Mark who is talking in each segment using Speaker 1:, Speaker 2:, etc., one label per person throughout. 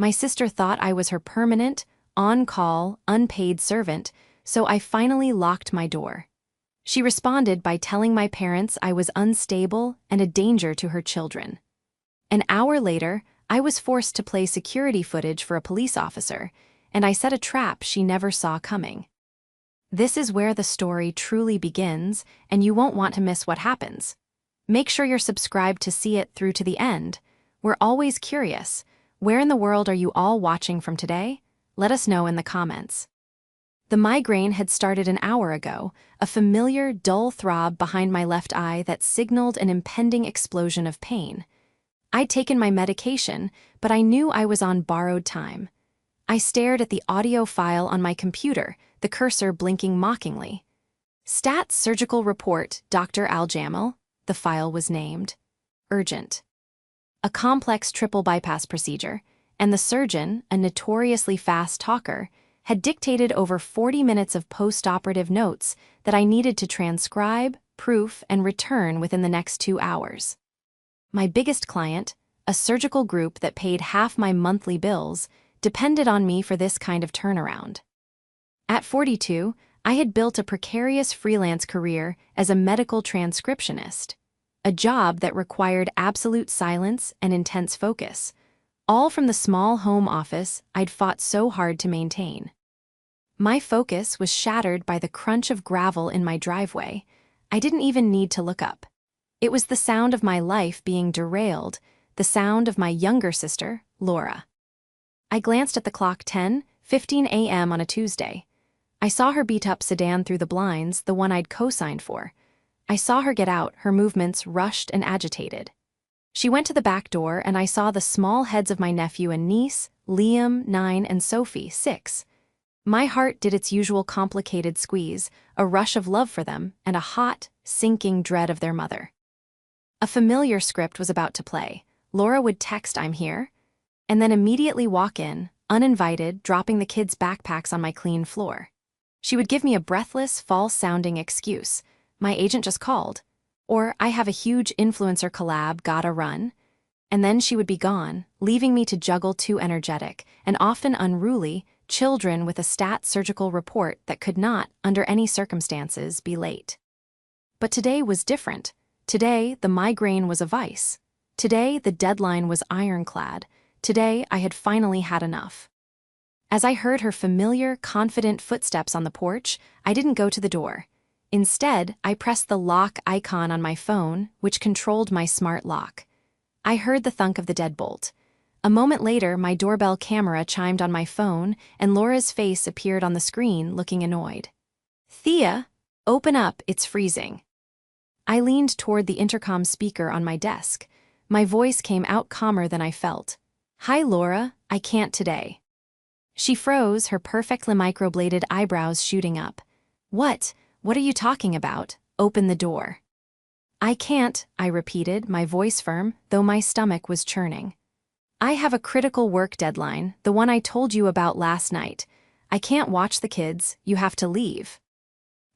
Speaker 1: My sister thought I was her permanent, on-call, unpaid servant, so I finally locked my door. She responded by telling my parents I was unstable and a danger to her children. An hour later, I was forced to play security footage for a police officer, and I set a trap she never saw coming. This is where the story truly begins, and you won't want to miss what happens. Make sure you're subscribed to see it through to the end. We're always curious. Where in the world are you all watching from today? Let us know in the comments. The migraine had started an hour ago, a familiar, dull throb behind my left eye that signaled an impending explosion of pain. I'd taken my medication, but I knew I was on borrowed time. I stared at the audio file on my computer, the cursor blinking mockingly. Stats Surgical Report, Dr. Al-Jamal, the file was named. Urgent. A complex triple bypass procedure, and the surgeon, a notoriously fast talker, had dictated over 40 minutes of post-operative notes that I needed to transcribe, proof, and return within the next 2 hours. My biggest client, a surgical group that paid half my monthly bills, depended on me for this kind of turnaround. At 42, I had built a precarious freelance career as a medical transcriptionist, a job that required absolute silence and intense focus, all from the small home office I'd fought so hard to maintain. My focus was shattered by the crunch of gravel in my driveway. I didn't even need to look up. It was the sound of my life being derailed, the sound of my younger sister, Laura. I glanced at the clock. 10:15 a.m. on a Tuesday. I saw her beat-up sedan through the blinds, the one I'd co-signed for. I saw her get out, her movements rushed and agitated. She went to the back door, and I saw the small heads of my nephew and niece, Liam, 9, and Sophie, 6. My heart did its usual complicated squeeze, a rush of love for them, and a hot, sinking dread of their mother. A familiar script was about to play. Laura would text, "I'm here," and then immediately walk in, uninvited, dropping the kids' backpacks on my clean floor. She would give me a breathless, false-sounding excuse. "My agent just called," or "I have a huge influencer collab, gotta run." And then she would be gone, leaving me to juggle two energetic, and often unruly, children with a stat surgical report that could not, under any circumstances, be late. But today was different. Today, the migraine was a vice. Today, the deadline was ironclad. Today, I had finally had enough. As I heard her familiar, confident footsteps on the porch, I didn't go to the door. Instead, I pressed the lock icon on my phone, which controlled my smart lock. I heard the thunk of the deadbolt. A moment later, my doorbell camera chimed on my phone, and Laura's face appeared on the screen, looking annoyed. "Thea, open up, it's freezing." I leaned toward the intercom speaker on my desk. My voice came out calmer than I felt. "Hi, Laura, I can't today." She froze, her perfectly microbladed eyebrows shooting up. What are you talking about? Open the door." "I can't," I repeated, my voice firm, though my stomach was churning. "I have a critical work deadline, the one I told you about last night. I can't watch the kids, you have to leave."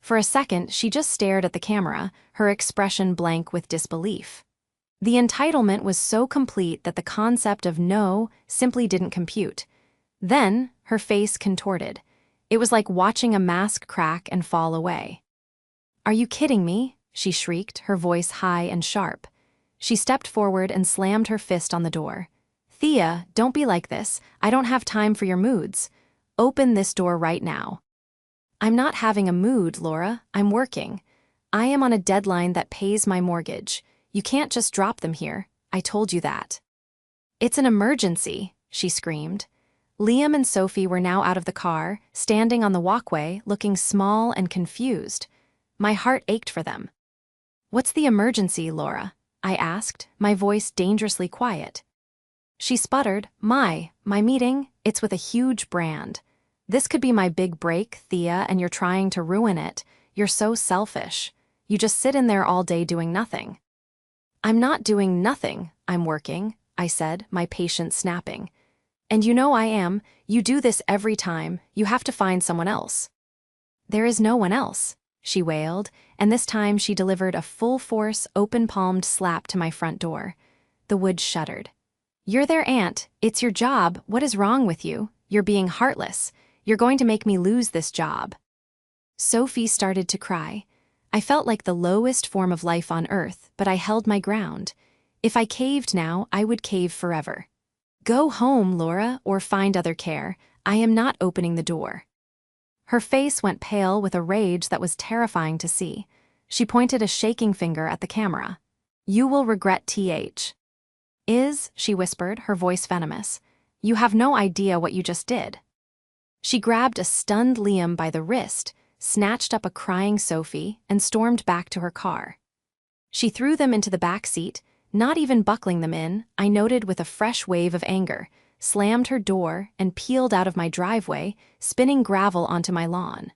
Speaker 1: For a second, she just stared at the camera, her expression blank with disbelief. The entitlement was so complete that the concept of no simply didn't compute. Then, her face contorted. It was like watching a mask crack and fall away. "Are you kidding me?" she shrieked, her voice high and sharp. She stepped forward and slammed her fist on the door. "Thea, don't be like this. I don't have time for your moods. Open this door right now." "I'm not having a mood, Laura. I'm working. I am on a deadline that pays my mortgage. You can't just drop them here. I told you that." "It's an emergency," she screamed. Liam and Sophie were now out of the car, standing on the walkway, looking small and confused. My heart ached for them. "What's the emergency, Laura?" I asked, my voice dangerously quiet. She sputtered, My meeting, it's with a huge brand. This could be my big break, Thea, and you're trying to ruin it. You're so selfish. You just sit in there all day doing nothing." "I'm not doing nothing, I'm working," I said, my patience snapping. "And you know I am. You do this every time. You have to find someone else." "There is no one else," she wailed, and this time she delivered a full-force, open-palmed slap to my front door. The wood shuddered. "You're their aunt. It's your job. What is wrong with you? You're being heartless. You're going to make me lose this job." Sophie started to cry. I felt like the lowest form of life on earth, but I held my ground. If I caved now, I would cave forever. "Go home, Laura, or find other care. I am not opening the door." Her face went pale with a rage that was terrifying to see. She pointed a shaking finger at the camera. "You will regret th. She whispered, her voice venomous. "You have no idea what you just did." She grabbed a stunned Liam by the wrist, snatched up a crying Sophie, and stormed back to her car. She threw them into the back seat, not even buckling them in, I noted with a fresh wave of anger, slammed her door, and peeled out of my driveway, spinning gravel onto my lawn.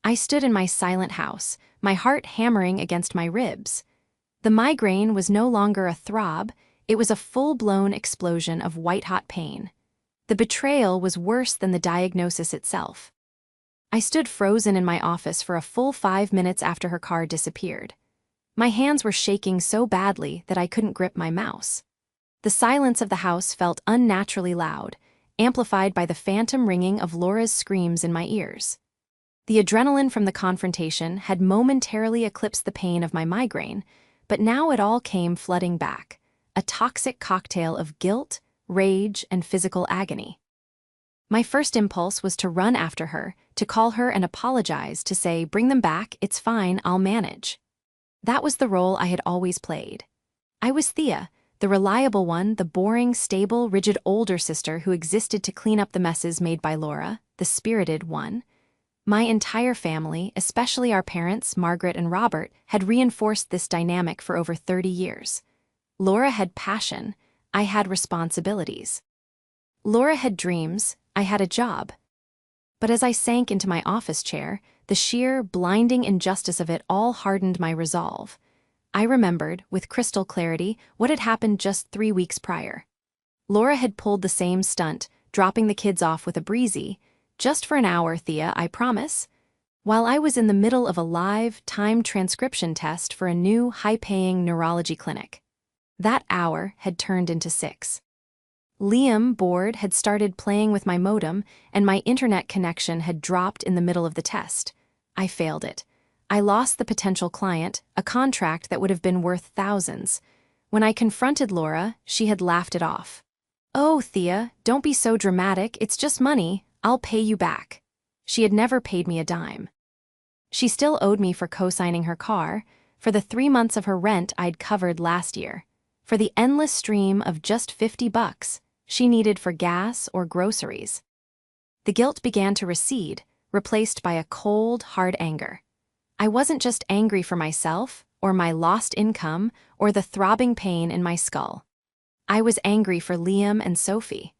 Speaker 1: I stood in my silent house, my heart hammering against my ribs. The migraine was no longer a throb, it was a full-blown explosion of white-hot pain. The betrayal was worse than the diagnosis itself. I stood frozen in my office for a full 5 minutes after her car disappeared. My hands were shaking so badly that I couldn't grip my mouse. The silence of the house felt unnaturally loud, amplified by the phantom ringing of Laura's screams in my ears. The adrenaline from the confrontation had momentarily eclipsed the pain of my migraine, but now it all came flooding back, a toxic cocktail of guilt, rage, and physical agony. My first impulse was to run after her, to call her and apologize, to say, "Bring them back, it's fine, I'll manage." That was the role I had always played. I was Thea, the reliable one, the boring, stable, rigid older sister who existed to clean up the messes made by Laura, the spirited one. My entire family, especially our parents, Margaret and Robert, had reinforced this dynamic for over 30 years. Laura had passion, I had responsibilities. Laura had dreams, I had a job. But as I sank into my office chair, the sheer, blinding injustice of it all hardened my resolve. I remembered, with crystal clarity, what had happened just 3 weeks prior. Laura had pulled the same stunt, dropping the kids off with a breezy, "Just for an hour, Thea, I promise," while I was in the middle of a live, timed transcription test for a new, high-paying neurology clinic. That hour had turned into 6. Liam, bored, had started playing with my modem, and my internet connection had dropped in the middle of the test. I failed it. I lost the potential client, a contract that would have been worth thousands. When I confronted Laura, she had laughed it off. "Oh, Thea, don't be so dramatic, it's just money, I'll pay you back." She had never paid me a dime. She still owed me for co-signing her car, for the 3 months of her rent I'd covered last year, for the endless stream of just $50 she needed for gas or groceries. The guilt began to recede, replaced by a cold, hard anger. I wasn't just angry for myself, or my lost income, or the throbbing pain in my skull. I was angry for Liam and Sophie.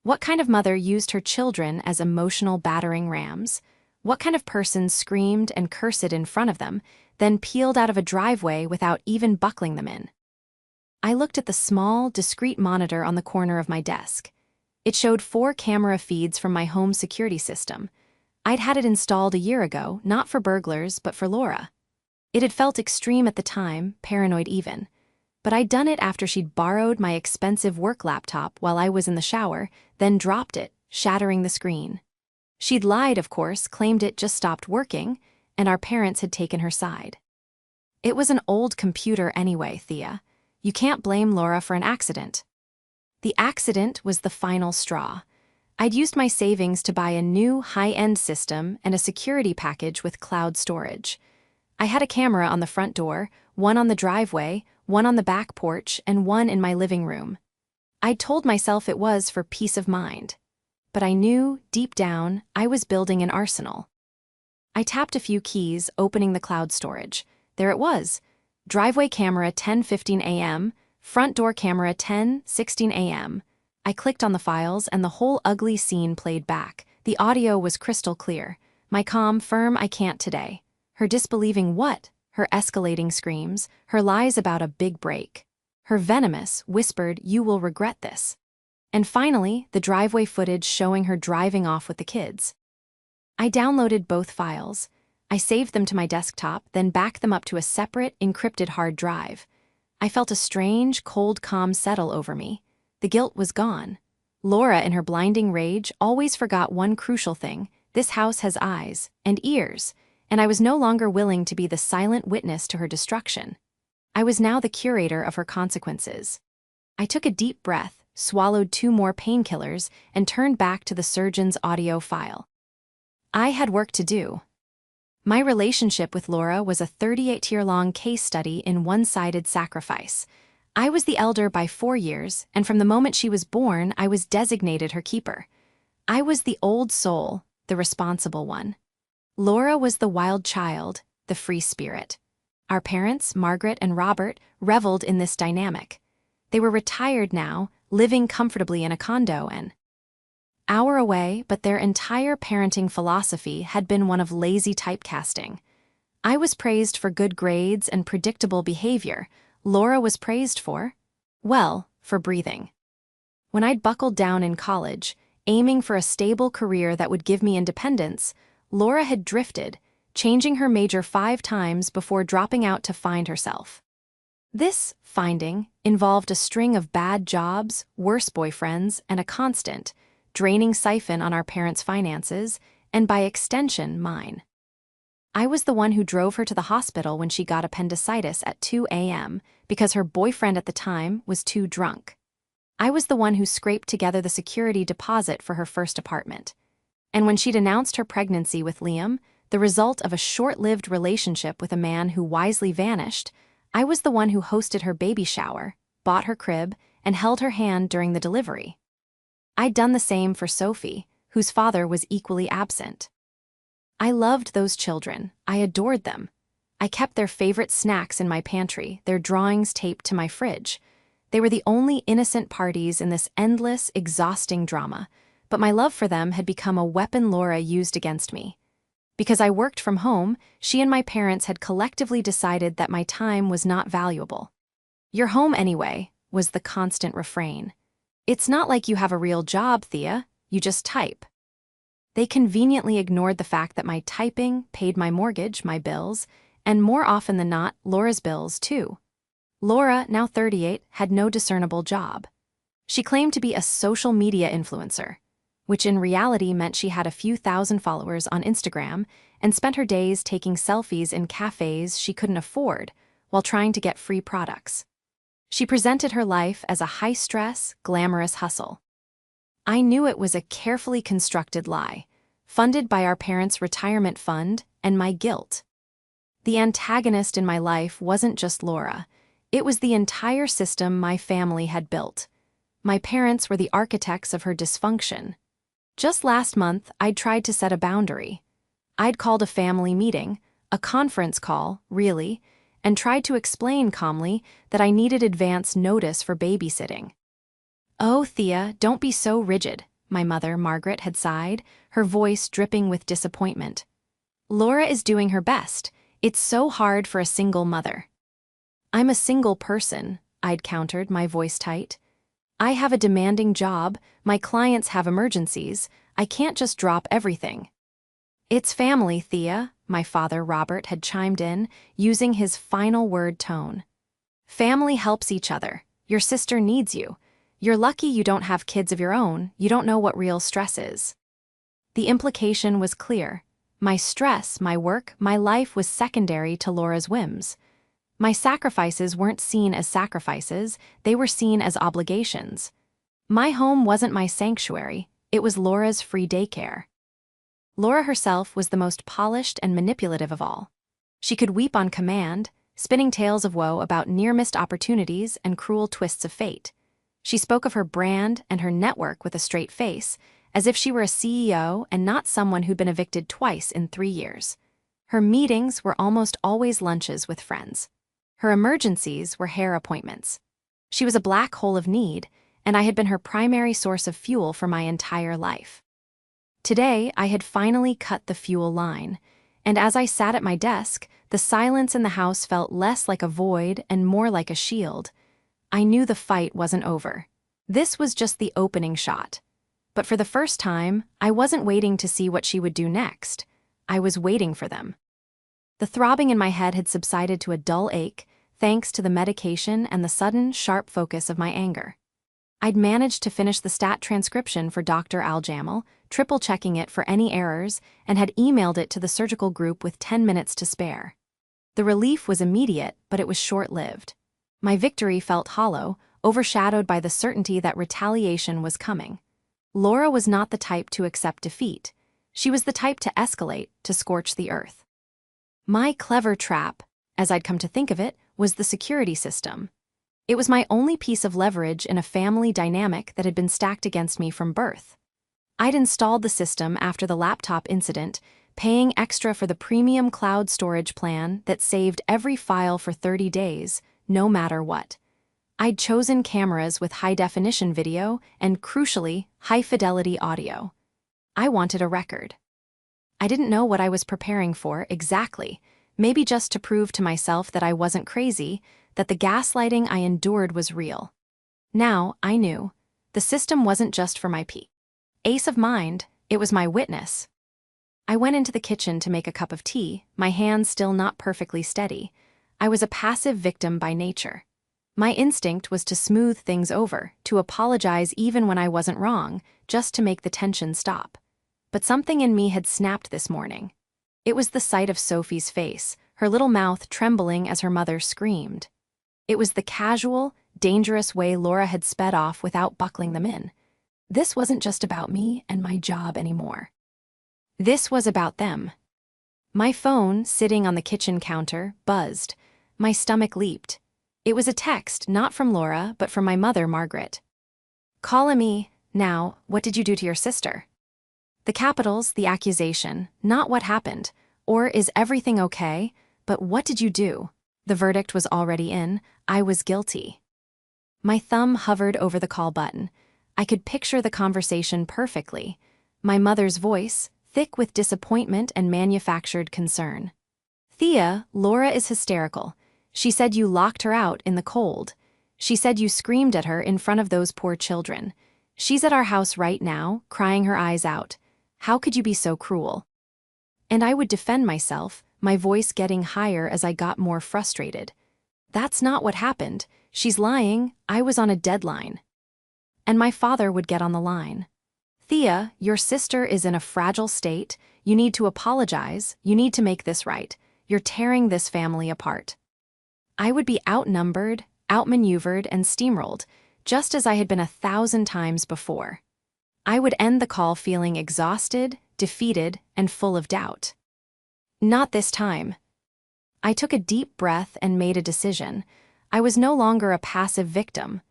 Speaker 1: What kind of mother used her children as emotional battering rams? What kind of person screamed and cursed in front of them, then peeled out of a driveway without even buckling them in? I looked at the small, discreet monitor on the corner of my desk. It showed 4 camera feeds from my home security system. I'd had it installed a year ago, not for burglars, but for Laura. It had felt extreme at the time, paranoid even. But I'd done it after she'd borrowed my expensive work laptop while I was in the shower, then dropped it, shattering the screen. She'd lied, of course, claimed it just stopped working, and our parents had taken her side. It was an old computer anyway, Thea. You can't blame Laura for an accident. The accident was the final straw. I'd used my savings to buy a new, high-end system and a security package with cloud storage. I had a camera on the front door, one on the driveway, one on the back porch, and one in my living room. I'd told myself it was for peace of mind. But I knew, deep down, I was building an arsenal. I tapped a few keys, opening the cloud storage. There it was. Driveway camera 10:15 a.m., front door camera 10:16 a.m. I clicked on the files and the whole ugly scene played back. The audio was crystal clear. My calm, firm, "I can't today." Her disbelieving what? Her escalating screams, her lies about a big break. Her venomous, whispered, "You will regret this." And finally, the driveway footage showing her driving off with the kids. I downloaded both files. I saved them to my desktop, then backed them up to a separate, encrypted hard drive. I felt a strange, cold calm settle over me. The guilt was gone. Laura, in her blinding rage, always forgot one crucial thing: this house has eyes and ears, and I was no longer willing to be the silent witness to her destruction. I was now the curator of her consequences. I took a deep breath, swallowed 2 more painkillers, and turned back to the surgeon's audio file. I had work to do. My relationship with Laura was a 38-year-long case study in one-sided sacrifice. I was the elder by 4 years, and from the moment she was born, I was designated her keeper. I was the old soul, the responsible one. Laura was the wild child, the free spirit. Our parents, Margaret and Robert, reveled in this dynamic. They were retired now, living comfortably in a condo an hour away, but their entire parenting philosophy had been one of lazy typecasting. I was praised for good grades and predictable behavior. Laura was praised for breathing. When I'd buckled down in college, aiming for a stable career that would give me independence, Laura had drifted, changing her major 5 times before dropping out to find herself. This finding involved a string of bad jobs, worse boyfriends, and a constant, draining siphon on our parents' finances, and by extension, mine. I was the one who drove her to the hospital when she got appendicitis at 2 a.m. because her boyfriend at the time was too drunk. I was the one who scraped together the security deposit for her first apartment. And when she'd announced her pregnancy with Liam, the result of a short-lived relationship with a man who wisely vanished, I was the one who hosted her baby shower, bought her crib, and held her hand during the delivery. I'd done the same for Sophie, whose father was equally absent. I loved those children. I adored them. I kept their favorite snacks in my pantry, their drawings taped to my fridge. They were the only innocent parties in this endless, exhausting drama, but my love for them had become a weapon Laura used against me. Because I worked from home, she and my parents had collectively decided that my time was not valuable. "You're home anyway," was the constant refrain. "It's not like you have a real job, Thea. You just type." They conveniently ignored the fact that my typing paid my mortgage, my bills, and more often than not, Laura's bills too. Laura, now 38, had no discernible job. She claimed to be a social media influencer, which in reality meant she had a few thousand followers on Instagram and spent her days taking selfies in cafes she couldn't afford while trying to get free products. She presented her life as a high-stress, glamorous hustle. I knew it was a carefully constructed lie, funded by our parents' retirement fund and my guilt. The antagonist in my life wasn't just Laura. It was the entire system my family had built. My parents were the architects of her dysfunction. Just last month, I'd tried to set a boundary. I'd called a family meeting, a conference call, really, and tried to explain calmly that I needed advance notice for babysitting. "Oh, Thea, don't be so rigid," my mother, Margaret, had sighed, her voice dripping with disappointment. "Laura is doing her best. It's so hard for a single mother." "I'm a single person," I'd countered, my voice tight. "I have a demanding job, my clients have emergencies, I can't just drop everything." "It's family, Thea," my father, Robert, had chimed in, using his final word tone. "Family helps each other. Your sister needs you. You're lucky you don't have kids of your own, you don't know what real stress is." The implication was clear. My stress, my work, my life was secondary to Laura's whims. My sacrifices weren't seen as sacrifices, they were seen as obligations. My home wasn't my sanctuary, it was Laura's free daycare. Laura herself was the most polished and manipulative of all. She could weep on command, spinning tales of woe about near-missed opportunities and cruel twists of fate. She spoke of her brand and her network with a straight face, as if she were a CEO and not someone who'd been evicted twice in 3 years. Her meetings were almost always lunches with friends. Her emergencies were hair appointments. She was a black hole of need, and I had been her primary source of fuel for my entire life. Today, I had finally cut the fuel line, and as I sat at my desk, the silence in the house felt less like a void and more like a shield. I knew the fight wasn't over. This was just the opening shot. But for the first time, I wasn't waiting to see what she would do next. I was waiting for them. The throbbing in my head had subsided to a dull ache, thanks to the medication and the sudden, sharp focus of my anger. I'd managed to finish the stat transcription for Dr. Al-Jamal, triple-checking it for any errors, and had emailed it to the surgical group with 10 minutes to spare. The relief was immediate, but it was short-lived. My victory felt hollow, overshadowed by the certainty that retaliation was coming. Laura was not the type to accept defeat. She was the type to escalate, to scorch the earth. My clever trap, as I'd come to think of it, was the security system. It was my only piece of leverage in a family dynamic that had been stacked against me from birth. I'd installed the system after the laptop incident, paying extra for the premium cloud storage plan that saved every file for 30 days, no matter what. I'd chosen cameras with high-definition video and, crucially, high-fidelity audio. I wanted a record. I didn't know what I was preparing for exactly, maybe just to prove to myself that I wasn't crazy, that the gaslighting I endured was real. Now, I knew. The system wasn't just for my peace of mind, it was my witness. I went into the kitchen to make a cup of tea, my hands still not perfectly steady. I was a passive victim by nature. My instinct was to smooth things over, to apologize even when I wasn't wrong, just to make the tension stop. But something in me had snapped this morning. It was the sight of Sophie's face, her little mouth trembling as her mother screamed. It was the casual, dangerous way Laura had sped off without buckling them in. This wasn't just about me and my job anymore. This was about them. My phone, sitting on the kitchen counter, buzzed. My stomach leaped. It was a text, not from Laura, but from my mother, Margaret. "Call me, now, what did you do to your sister?" The capitals, the accusation, not what happened, or is everything okay, but what did you do? The verdict was already in, I was guilty. My thumb hovered over the call button. I could picture the conversation perfectly. My mother's voice, thick with disappointment and manufactured concern. "Thea, Laura is hysterical. She said you locked her out in the cold. She said you screamed at her in front of those poor children. She's at our house right now, crying her eyes out. How could you be so cruel?" And I would defend myself, my voice getting higher as I got more frustrated. "That's not what happened. She's lying. I was on a deadline." And my father would get on the line. "Thea, your sister is in a fragile state. You need to apologize. You need to make this right. You're tearing this family apart." I would be outnumbered, outmaneuvered, and steamrolled, just as I had been 1,000 times before. I would end the call feeling exhausted, defeated, and full of doubt. Not this time. I took a deep breath and made a decision. I was no longer a passive victim.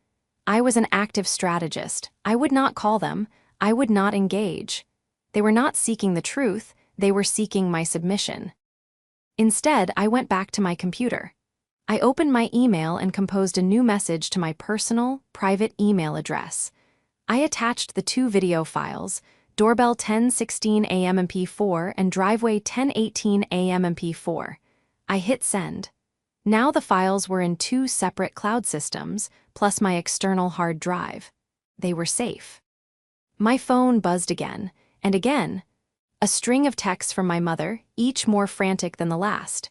Speaker 1: I was an active strategist. I would not call them. I would not engage. They were not seeking the truth. They were seeking my submission. Instead, I went back to my computer. I opened my email and composed a new message to my personal, private email address. I attached the 2 video files, doorbell 10:16 a.m. MP4 and driveway 10:18 a.m. MP4. I hit send. Now the files were in 2 separate cloud systems, plus my external hard drive. They were safe. My phone buzzed again, and again. A string of texts from my mother, each more frantic than the last.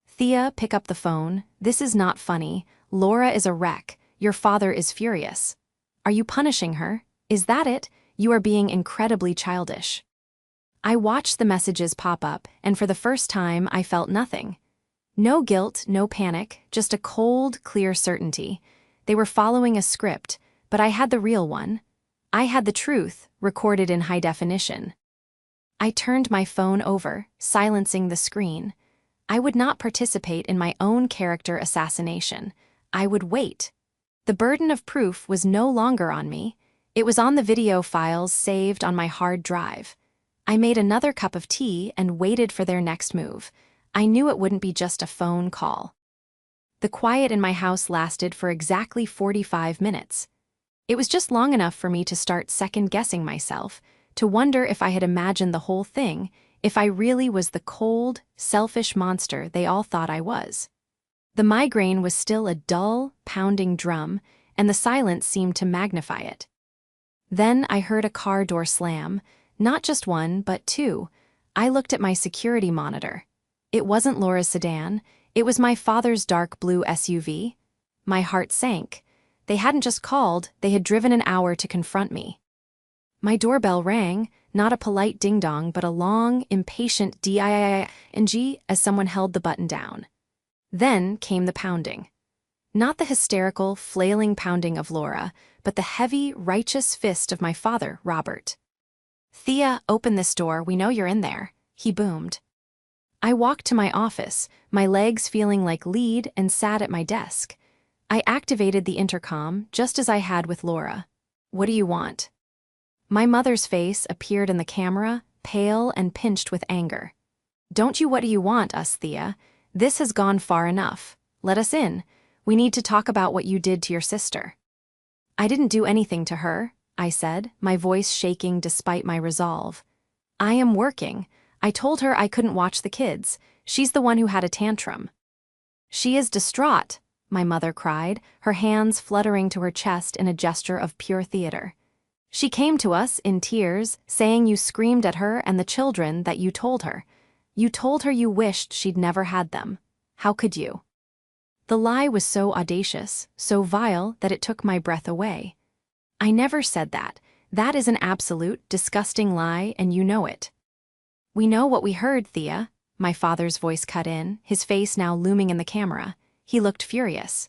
Speaker 1: "Thea, pick up the phone. This is not funny. Laura is a wreck. Your father is furious. Are you punishing her? Is that it? You are being incredibly childish." I watched the messages pop up, and for the first time I felt nothing. No guilt, no panic, just a cold, clear certainty. They were following a script, but I had the real one. I had the truth, recorded in high definition. I turned my phone over, silencing the screen. I would not participate in my own character assassination. I would wait. The burden of proof was no longer on me. It was on the video files saved on my hard drive. I made another cup of tea and waited for their next move. I knew it wouldn't be just a phone call. The quiet in my house lasted for exactly 45 minutes. It was just long enough for me to start second-guessing myself, to wonder if I had imagined the whole thing, if I really was the cold, selfish monster they all thought I was. The migraine was still a dull, pounding drum, and the silence seemed to magnify it. Then I heard a car door slam, not just one, but 2. I looked at my security monitor. It wasn't Laura's sedan, it was my father's dark blue SUV. My heart sank. They hadn't just called, they had driven an hour to confront me. My doorbell rang, not a polite ding-dong but a long, impatient ding as someone held the button down. Then came the pounding. Not the hysterical, flailing pounding of Laura, but the heavy, righteous fist of my father, Robert. "Thea, open this door, we know you're in there," he boomed. I walked to my office, my legs feeling like lead, and sat at my desk. I activated the intercom, just as I had with Laura. "What do you want?" My mother's face appeared in the camera, pale and pinched with anger. "Don't you what do you want us, Thea? This has gone far enough. Let us in. We need to talk about what you did to your sister." "I didn't do anything to her," I said, my voice shaking despite my resolve. "I am working. I told her I couldn't watch the kids. She's the one who had a tantrum." "She is distraught," my mother cried, her hands fluttering to her chest in a gesture of pure theater. "She came to us, in tears, saying you screamed at her and the children that you told her. You told her you wished she'd never had them. How could you?" The lie was so audacious, so vile, that it took my breath away. "I never said that. That is an absolute, disgusting lie, and you know it." "We know what we heard, Thea," my father's voice cut in, his face now looming in the camera. He looked furious.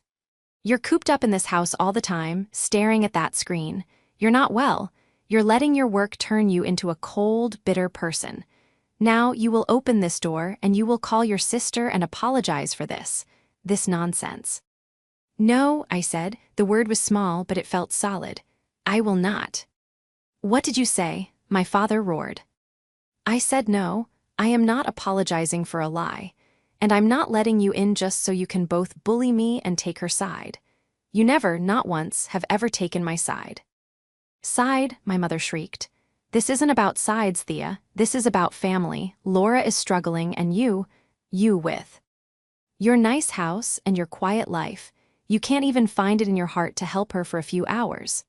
Speaker 1: "You're cooped up in this house all the time, staring at that screen. You're not well. You're letting your work turn you into a cold, bitter person. Now you will open this door and you will call your sister and apologize for this nonsense." "No," I said. The word was small, but it felt solid. "I will not." "What did you say?" my father roared. I said no, I am not apologizing for a lie. And I'm not letting you in just so you can both bully me and take her side. You never, not once, have ever taken my side. "Side," my mother shrieked. "This isn't about sides, Thea. This is about family. Laura is struggling and you with your nice house and your quiet life. You can't even find it in your heart to help her for a few hours."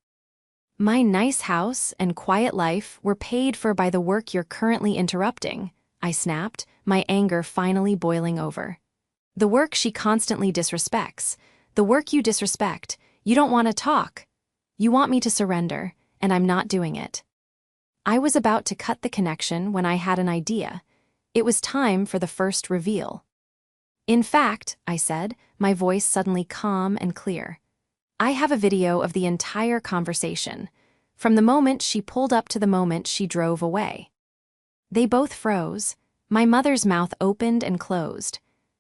Speaker 1: "My nice house and quiet life were paid for by the work you're currently interrupting," I snapped, my anger finally boiling over. "The work she constantly disrespects. The work you disrespect. You don't want to talk. You want me to surrender, and I'm not doing it." I was about to cut the connection when I had an idea. It was time for the first reveal. "In fact," I said, my voice suddenly calm and clear, "I have a video of the entire conversation, from the moment she pulled up to the moment she drove away." They both froze. My mother's mouth opened and closed.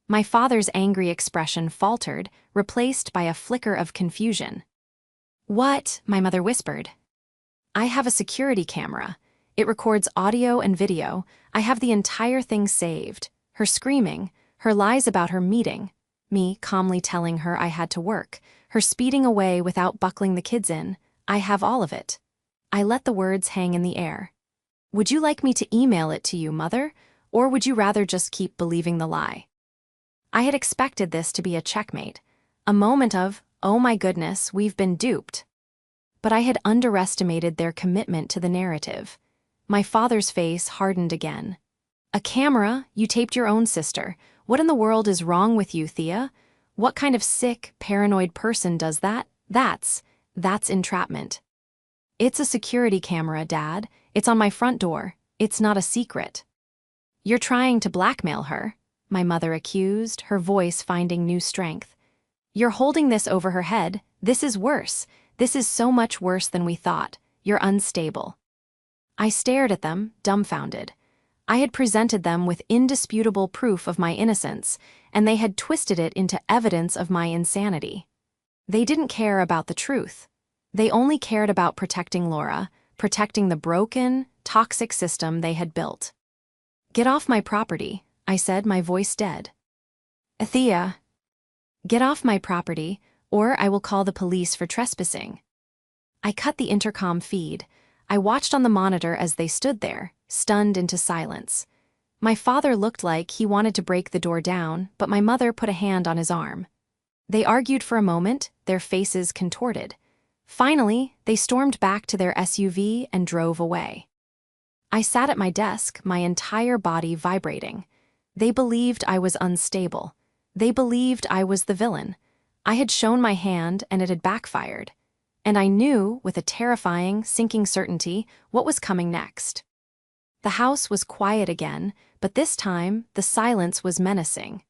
Speaker 1: My father's angry expression faltered, replaced by a flicker of confusion. "What?" my mother whispered. "I have a security camera. It records audio and video. I have the entire thing saved. Her screaming, her lies about her meeting, me calmly telling her I had to work, her speeding away without buckling the kids in. I have all of it." I let the words hang in the air. "Would you like me to email it to you, Mother? Or would you rather just keep believing the lie?" I had expected this to be a checkmate, a moment of, "Oh my goodness, we've been duped." But I had underestimated their commitment to the narrative. My father's face hardened again. "A camera? You taped your own sister. What in the world is wrong with you, Thea? What kind of sick, paranoid person does that? That's entrapment." "It's a security camera, Dad. It's on my front door. It's not a secret." "You're trying to blackmail her," my mother accused, her voice finding new strength. "You're holding this over her head. This is worse. This is so much worse than we thought. You're unstable." I stared at them, dumbfounded. I had presented them with indisputable proof of my innocence, and they had twisted it into evidence of my insanity. They didn't care about the truth. They only cared about protecting Laura, protecting the broken, toxic system they had built. "Get off my property," I said, my voice dead. "Thea, get off my property, or I will call the police for trespassing." I cut the intercom feed. I watched on the monitor as they stood there, stunned into silence. My father looked like he wanted to break the door down, but my mother put a hand on his arm. They argued for a moment, their faces contorted. Finally, they stormed back to their SUV and drove away. I sat at my desk, my entire body vibrating. They believed I was unstable. They believed I was the villain. I had shown my hand and it had backfired. And I knew, with a terrifying, sinking certainty, what was coming next. The house was quiet again, but this time, the silence was menacing.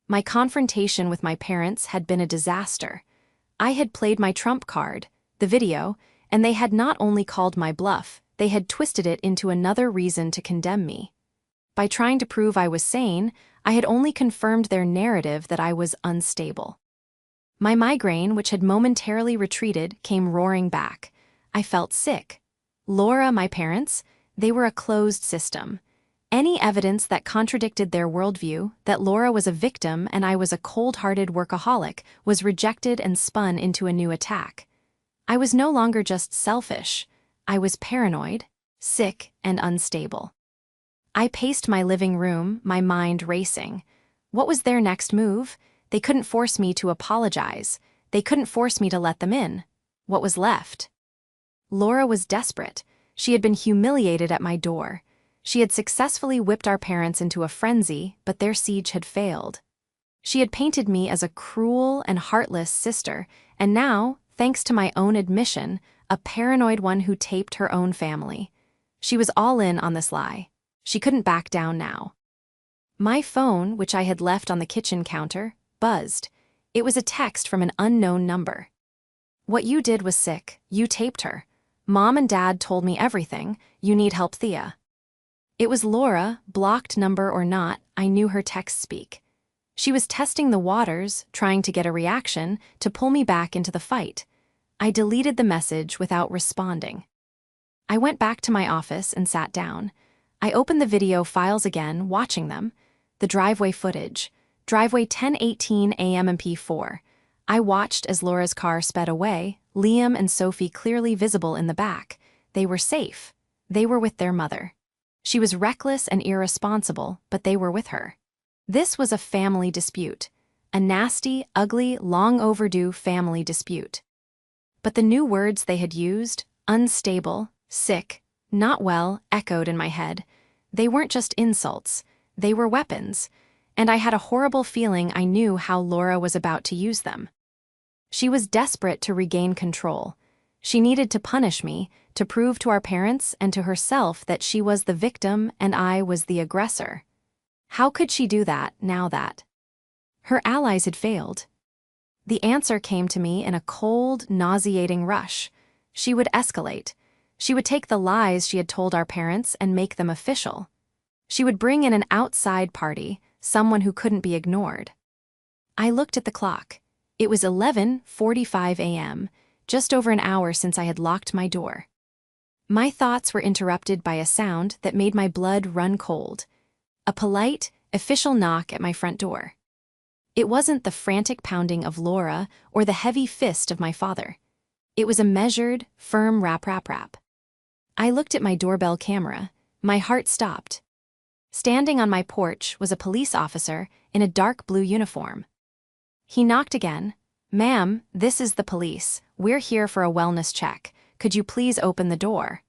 Speaker 1: My confrontation with my parents had been a disaster. I had played my trump card, the video, and they had not only called my bluff, they had twisted it into another reason to condemn me. By trying to prove I was sane, I had only confirmed their narrative that I was unstable. My migraine, which had momentarily retreated, came roaring back. I felt sick. Laura, my parents, they were a closed system. Any evidence that contradicted their worldview, that Laura was a victim and I was a cold-hearted workaholic, was rejected and spun into a new attack. I was no longer just selfish. I was paranoid, sick, and unstable. I paced my living room, my mind racing. What was their next move? They couldn't force me to apologize. They couldn't force me to let them in. What was left? Laura was desperate. She had been humiliated at my door. She had successfully whipped our parents into a frenzy, but their siege had failed. She had painted me as a cruel and heartless sister, and now, thanks to my own admission, a paranoid one who taped her own family. She was all in on this lie. She couldn't back down now. My phone, which I had left on the kitchen counter, buzzed. It was a text from an unknown number. "What you did was sick. You taped her. Mom and Dad told me everything. You need help, Thea." It was Laura, blocked number or not, I knew her text speak. She was testing the waters, trying to get a reaction, to pull me back into the fight. I deleted the message without responding. I went back to my office and sat down. I opened the video files again, watching them. The driveway footage. Driveway 10:18 a.m. MP4. I watched as Laura's car sped away, Liam and Sophie clearly visible in the back. They were safe. They were with their mother. She was reckless and irresponsible, but they were with her. This was a family dispute. A nasty, ugly, long overdue family dispute. But the new words they had used, unstable, sick, not well, echoed in my head. They weren't just insults. They were weapons. And I had a horrible feeling I knew how Laura was about to use them. She was desperate to regain control. She needed to punish me, to prove to our parents and to herself that she was the victim and I was the aggressor. How could she do that now that her allies had failed? The answer came to me in a cold, nauseating rush. She would escalate. She would take the lies she had told our parents and make them official. She would bring in an outside party, someone who couldn't be ignored. I looked at the clock. It was 11:45 a.m., just over an hour since I had locked my door. My thoughts were interrupted by a sound that made my blood run cold. A polite, official knock at my front door. It wasn't the frantic pounding of Laura or the heavy fist of my father. It was a measured, firm rap, rap, rap. I looked at my doorbell camera. My heart stopped. Standing on my porch was a police officer in a dark blue uniform. He knocked again. "Ma'am, this is the police. We're here for a wellness check. Could you please open the door?"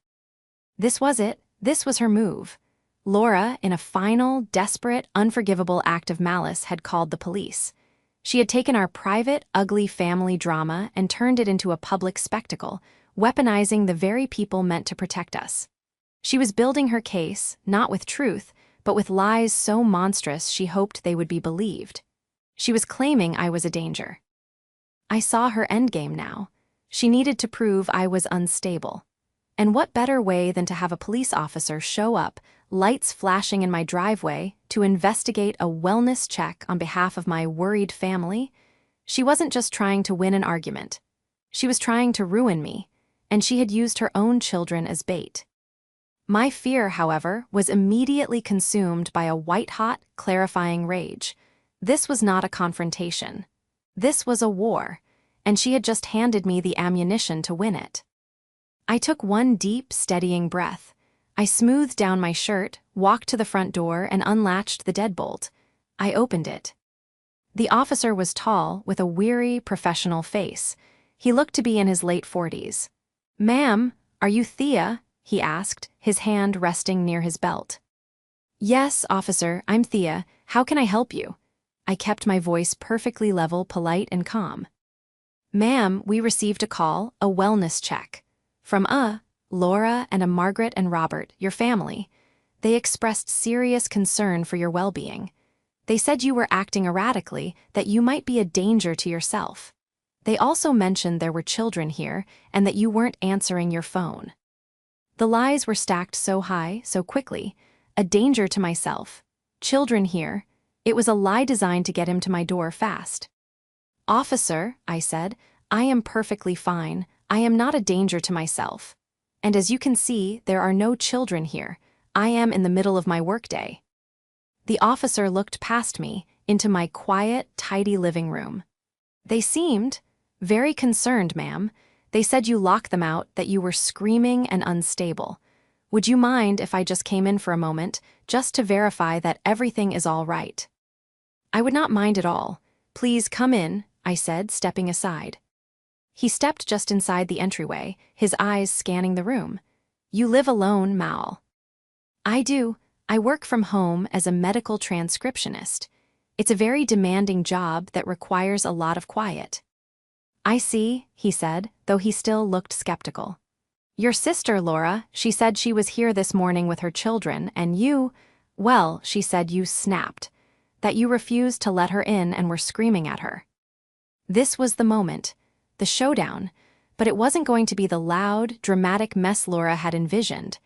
Speaker 1: This was it. This was her move. Laura, in a final, desperate, unforgivable act of malice, had called the police. She had taken our private, ugly family drama and turned it into a public spectacle, weaponizing the very people meant to protect us. She was building her case, not with truth, but with lies so monstrous she hoped they would be believed. She was claiming I was a danger. I saw her endgame now. She needed to prove I was unstable. And what better way than to have a police officer show up, lights flashing in my driveway, to investigate a wellness check on behalf of my worried family? She wasn't just trying to win an argument. She was trying to ruin me, and she had used her own children as bait. My fear, however, was immediately consumed by a white-hot, clarifying rage. This was not a confrontation. This was a war, and she had just handed me the ammunition to win it. I took one deep, steadying breath. I smoothed down my shirt, walked to the front door, and unlatched the deadbolt. I opened it. The officer was tall, with a weary, professional face. He looked to be in his late 40s. "Ma'am, are you Thea?" he asked, his hand resting near his belt. "Yes, officer, I'm Thea. How can I help you?" I kept my voice perfectly level, polite, and calm. Ma'am, we received a call, a wellness check. From Laura and Margaret and Robert, your family. They expressed serious concern for your well-being. They said you were acting erratically, that you might be a danger to yourself. They also mentioned there were children here and that you weren't answering your phone. The lies were stacked so high, so quickly. A danger to myself. Children here. It was a lie designed to get him to my door fast. Officer, I said, I am perfectly fine. I am not a danger to myself. And as you can see, there are no children here. I am in the middle of my workday. The officer looked past me, into my quiet, tidy living room. They seemed very concerned, ma'am. They said you locked them out, that you were screaming and unstable. Would you mind if I just came in for a moment, just to verify that everything is all right? I would not mind at all. Please come in, I said, stepping aside. He stepped just inside the entryway, his eyes scanning the room. You live alone, Mal? I do. I work from home as a medical transcriptionist. It's a very demanding job that requires a lot of quiet. I see, he said, though he still looked skeptical. Your sister, Laura, she said she was here this morning with her children, and you, well, she said you snapped. That you refused to let her in and were screaming at her. This was the moment, the showdown, but it wasn't going to be the loud, dramatic mess Laura had envisioned.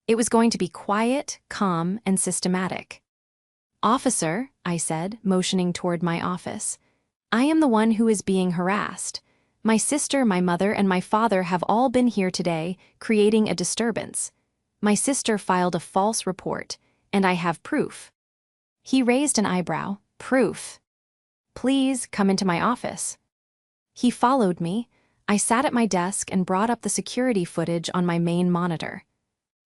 Speaker 1: It was going to be quiet, calm, and systematic. Officer, I said, motioning toward my office, I am the one who is being harassed. My sister, my mother, and my father have all been here today, creating a disturbance. My sister filed a false report, and I have proof. He raised an eyebrow. Proof. Please come into my office. He followed me. I sat at my desk and brought up the security footage on my main monitor.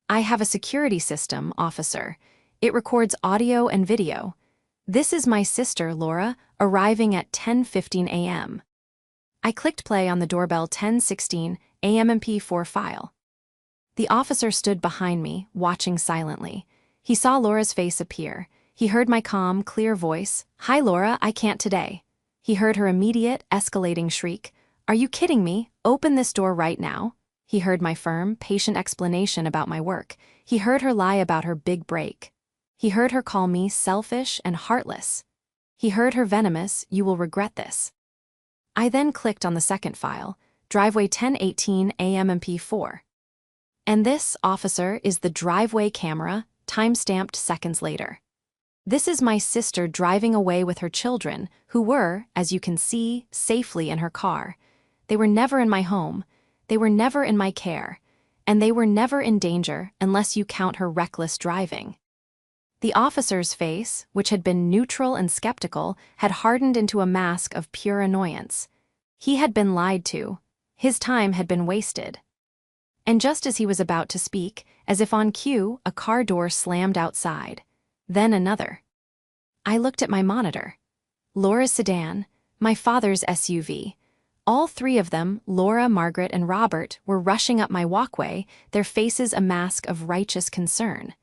Speaker 1: I have a security system, officer. It records audio and video. This is my sister, Laura, arriving at 10:15 a.m. I clicked play on the doorbell 10:16 a.m. MP4 file. The officer stood behind me, watching silently. He saw Laura's face appear. He heard my calm, clear voice, Hi Laura, I can't today. He heard her immediate, escalating shriek, Are you kidding me? Open this door right now. He heard my firm, patient explanation about my work. He heard her lie about her big break. He heard her call me selfish and heartless. He heard her venomous, You will regret this. I then clicked on the second file, driveway 10:18 a.m. MP4. And this, officer, is the driveway camera, time-stamped seconds later. This is my sister driving away with her children, who were, as you can see, safely in her car. They were never in my home, they were never in my care, and they were never in danger unless you count her reckless driving. The officer's face, which had been neutral and skeptical, had hardened into a mask of pure annoyance. He had been lied to. His time had been wasted. And just as he was about to speak, as if on cue, a car door slammed outside. Then another. I looked at my monitor. Laura's sedan, my father's SUV. All three of them, Laura, Margaret, and Robert, were rushing up my walkway, their faces a mask of righteous concern.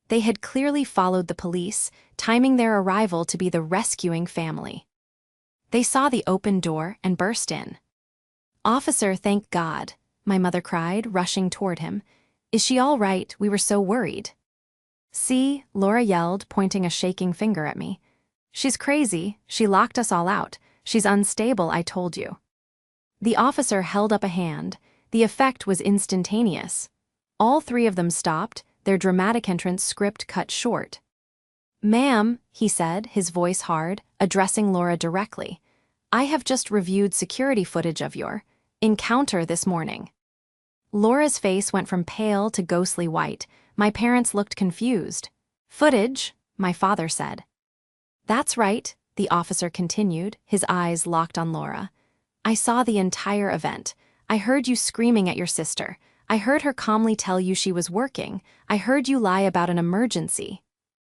Speaker 1: They had clearly followed the police, timing their arrival to be the rescuing family. They saw the open door and burst in. Officer, thank God, my mother cried, rushing toward him. Is she all right? We were so worried. See, Laura yelled, pointing a shaking finger at me. She's crazy. She locked us all out. She's unstable, I told you. The officer held up a hand. The effect was instantaneous. All three of them stopped, their dramatic entrance script cut short. Ma'am, he said, his voice hard, addressing Laura directly. I have just reviewed security footage of your encounter this morning. Laura's face went from pale to ghostly white. My parents looked confused. Footage, my father said. That's right, the officer continued, his eyes locked on Laura. I saw the entire event. I heard you screaming at your sister. I heard her calmly tell you she was working. I heard you lie about an emergency.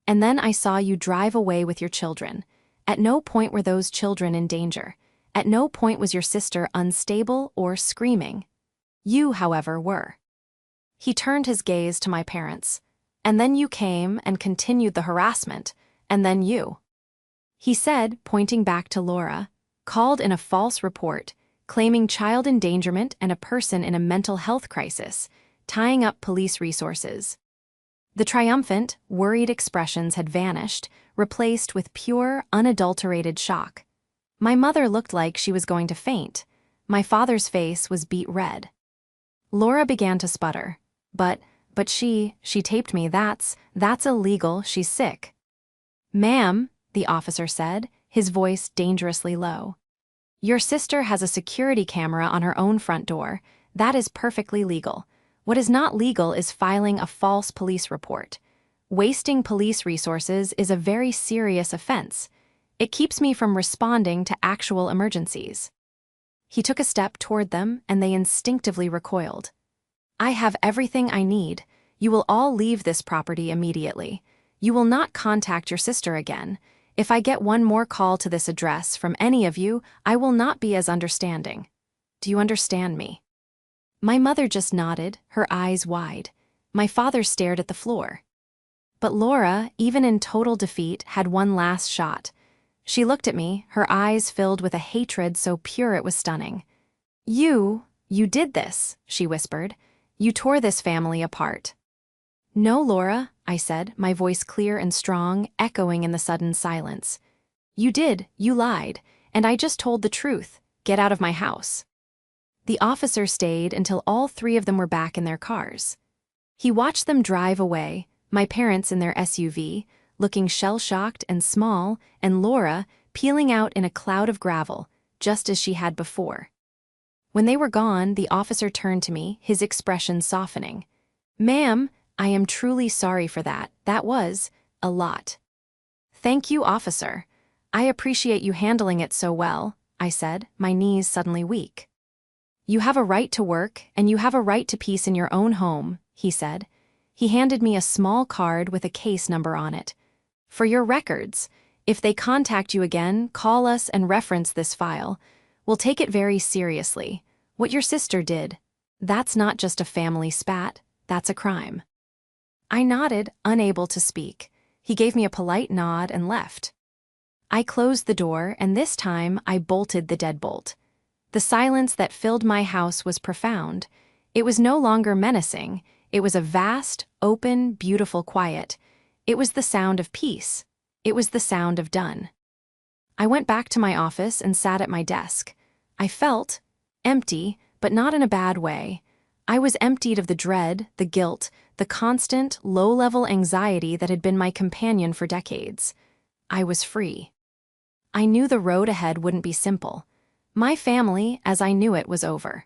Speaker 1: And then I saw you drive away with your children. At no point were those children in danger. At no point was your sister unstable or screaming. You, however, were. He turned his gaze to my parents. And then you came and continued the harassment. And then you. He said, pointing back to Laura, called in a false report, claiming child endangerment and a person in a mental health crisis, tying up police resources. The triumphant, worried expressions had vanished, replaced with pure, unadulterated shock. My mother looked like she was going to faint. My father's face was beet red. Laura began to sputter. But she taped me. That's illegal. She's sick. Ma'am, the officer said, his voice dangerously low. Your sister has a security camera on her own front door. That is perfectly legal. What is not legal is filing a false police report. Wasting police resources is a very serious offense. It keeps me from responding to actual emergencies. He took a step toward them, and they instinctively recoiled. I have everything I need. You will all leave this property immediately. You will not contact your sister again. If I get one more call to this address from any of you, I will not be as understanding. Do you understand me? My mother just nodded, her eyes wide. My father stared at the floor. But Laura, even in total defeat, had one last shot. She looked at me, her eyes filled with a hatred so pure it was stunning. You did this, she whispered. You tore this family apart. No, Laura, I said, my voice clear and strong, echoing in the sudden silence. You did, you lied, and I just told the truth. Get out of my house. The officer stayed until all three of them were back in their cars. He watched them drive away, my parents in their SUV, looking shell-shocked and small, and Laura peeling out in a cloud of gravel, just as she had before. When they were gone, the officer turned to me, his expression softening. Ma'am, I am truly sorry for that. That was a lot. Thank you, officer. I appreciate you handling it so well, I said, my knees suddenly weak. You have a right to work, and you have a right to peace in your own home, he said. He handed me a small card with a case number on it. For your records, if they contact you again, call us and reference this file. We'll take it very seriously. What your sister did, that's not just a family spat, that's a crime. I nodded, unable to speak. He gave me a polite nod and left. I closed the door, and this time I bolted the deadbolt. The silence that filled my house was profound. It was no longer menacing. It was a vast, open, beautiful quiet. It was the sound of peace. It was the sound of done. I went back to my office and sat at my desk. I felt empty, but not in a bad way. I was emptied of the dread, the guilt, the constant, low-level anxiety that had been my companion for decades. I was free. I knew the road ahead wouldn't be simple. My family, as I knew it, was over.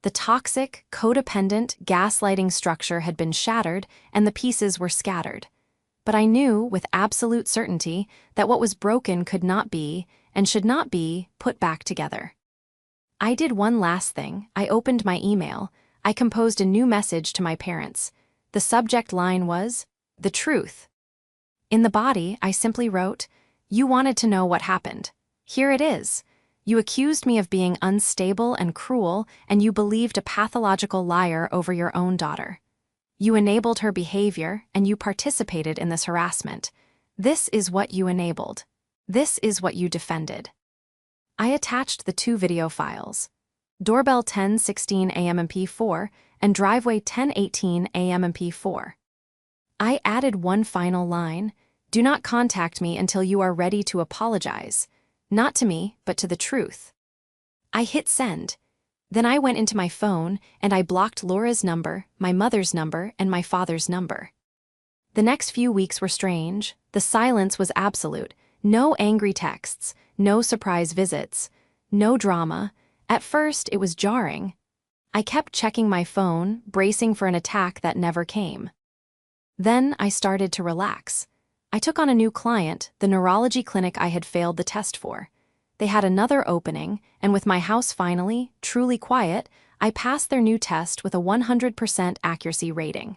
Speaker 1: The toxic, codependent, gaslighting structure had been shattered, and the pieces were scattered. But I knew, with absolute certainty, that what was broken could not be, and should not be, put back together. I did one last thing. I opened my email. I composed a new message to my parents. The subject line was, "The truth." In the body, I simply wrote, "You wanted to know what happened. Here it is. You accused me of being unstable and cruel, and you believed a pathological liar over your own daughter. You enabled her behavior, and you participated in this harassment. This is what you enabled. This is what you defended." I attached the two video files. Doorbell 10:16 a.m. MP4 and Driveway 10:18 a.m. MP4. I added one final line, "Do not contact me until you are ready to apologize. Not to me, but to the truth." I hit send. Then I went into my phone and I blocked Laura's number, my mother's number, and my father's number. The next few weeks were strange. The silence was absolute. No angry texts, no surprise visits, no drama. At first, it was jarring. I kept checking my phone, bracing for an attack that never came. Then I started to relax. I took on a new client, the neurology clinic I had failed the test for. They had another opening, and with my house finally, truly quiet, I passed their new test with a 100% accuracy rating.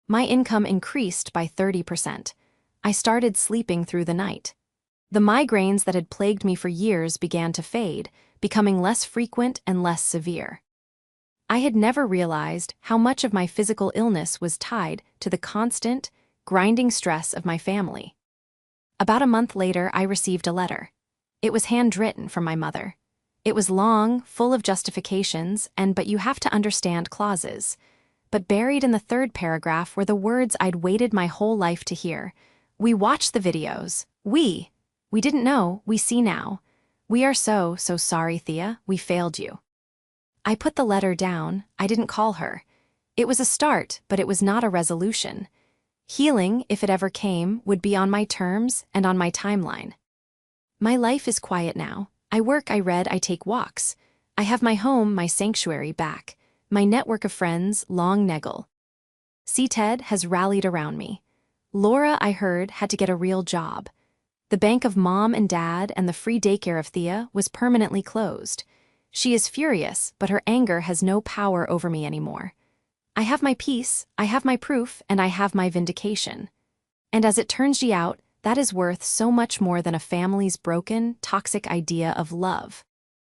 Speaker 1: My income increased by 30%. I started sleeping through the night. The migraines that had plagued me for years began to fade, becoming less frequent and less severe. I had never realized how much of my physical illness was tied to the constant, grinding stress of my family. About a month later, I received a letter. It was handwritten from my mother. It was long, full of justifications, but you have to understand clauses. But buried in the third paragraph were the words I'd waited my whole life to hear. We watched the videos. We didn't know, we see now. We are so sorry, Thea, we failed you. I put the letter down. I didn't call her. It was a start, but it was not a resolution. Healing, if it ever came, would be on my terms and on my timeline. My life is quiet now. I work, I read, I take walks. I have my home, my sanctuary back. My network of friends, long neggle. CTED has rallied around me. Laura, I heard, had to get a real job. The bank of mom and dad and the free daycare of Thea was permanently closed. She is furious, but her anger has no power over me anymore. I have my peace, I have my proof, and I have my vindication. And as it turns out, that is worth so much more than a family's broken, toxic idea of love.